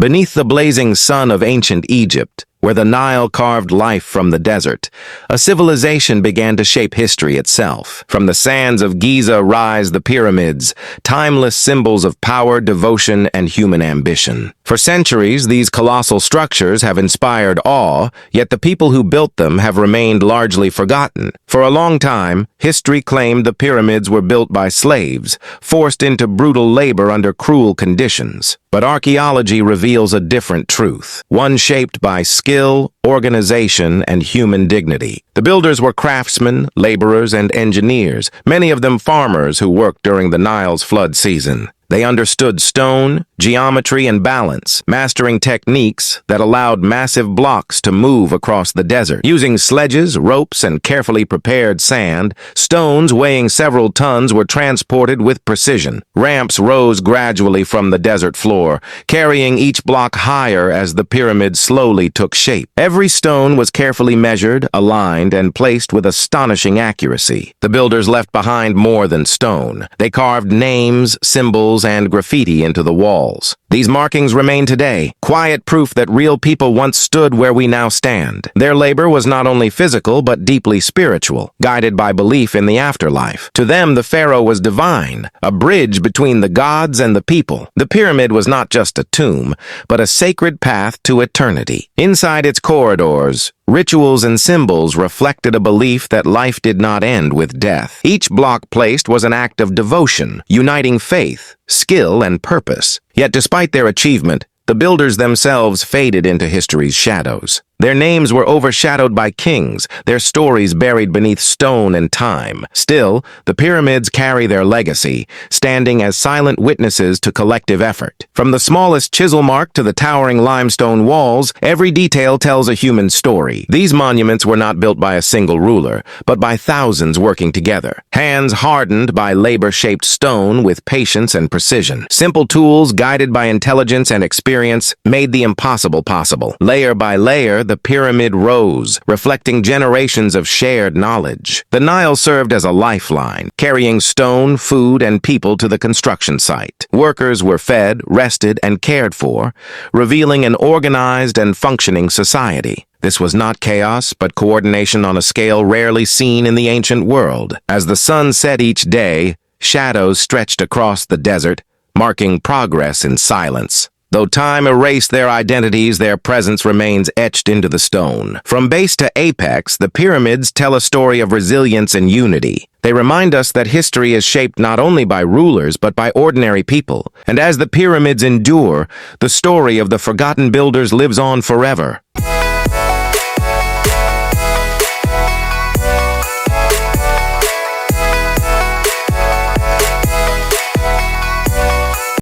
Beneath the blazing sun of ancient Egypt, where the Nile carved life from the desert, a civilization began to shape history itself. From the sands of Giza rise the pyramids, timeless symbols of power, devotion, and human ambition. For centuries, these colossal structures have inspired awe, yet the people who built them have remained largely forgotten. For a long time, history claimed the pyramids were built by slaves, forced into brutal labor under cruel conditions. But archaeology reveals a different truth, one shaped by skill, organization, and human dignity. The builders were craftsmen, laborers, and engineers, many of them farmers who worked during the Nile's flood season. They understood stone, geometry, and balance, mastering techniques that allowed massive blocks to move across the desert. Using sledges, ropes, and carefully prepared sand, stones weighing several tons were transported with precision. Ramps rose gradually from the desert floor, carrying each block higher as the pyramid slowly took shape. Every stone was carefully measured, aligned, and placed with astonishing accuracy. The builders left behind more than stone. They carved names, symbols, and graffiti into the walls. These markings remain today, quiet proof that real people once stood where we now stand. Their labor was not only physical but deeply spiritual, guided by belief in the afterlife. To them, the pharaoh was divine, a bridge between the gods and the people. The pyramid was not just a tomb, but a sacred path to eternity. Inside its corridors, rituals and symbols reflected a belief that life did not end with death. Each block placed was an act of devotion, uniting faith, skill, and purpose. Yet despite their achievement, the builders themselves faded into history's shadows. Their names were overshadowed by kings, their stories buried beneath stone and time. Still, the pyramids carry their legacy, standing as silent witnesses to collective effort. From the smallest chisel mark to the towering limestone walls, every detail tells a human story. These monuments were not built by a single ruler, but by thousands working together. Hands hardened by labor-shaped stone with patience and precision. Simple tools guided by intelligence and experience made the impossible possible. Layer by layer, the pyramid rose, reflecting generations of shared knowledge. The Nile served as a lifeline, carrying stone, food, and people to the construction site. Workers were fed, rested, and cared for, revealing an organized and functioning society. This was not chaos, but coordination on a scale rarely seen in the ancient world. As the sun set each day, shadows stretched across the desert, marking progress in silence. Though time erased their identities, their presence remains etched into the stone. From base to apex, the pyramids tell a story of resilience and unity. They remind us that history is shaped not only by rulers, but by ordinary people. And as the pyramids endure, the story of the forgotten builders lives on forever.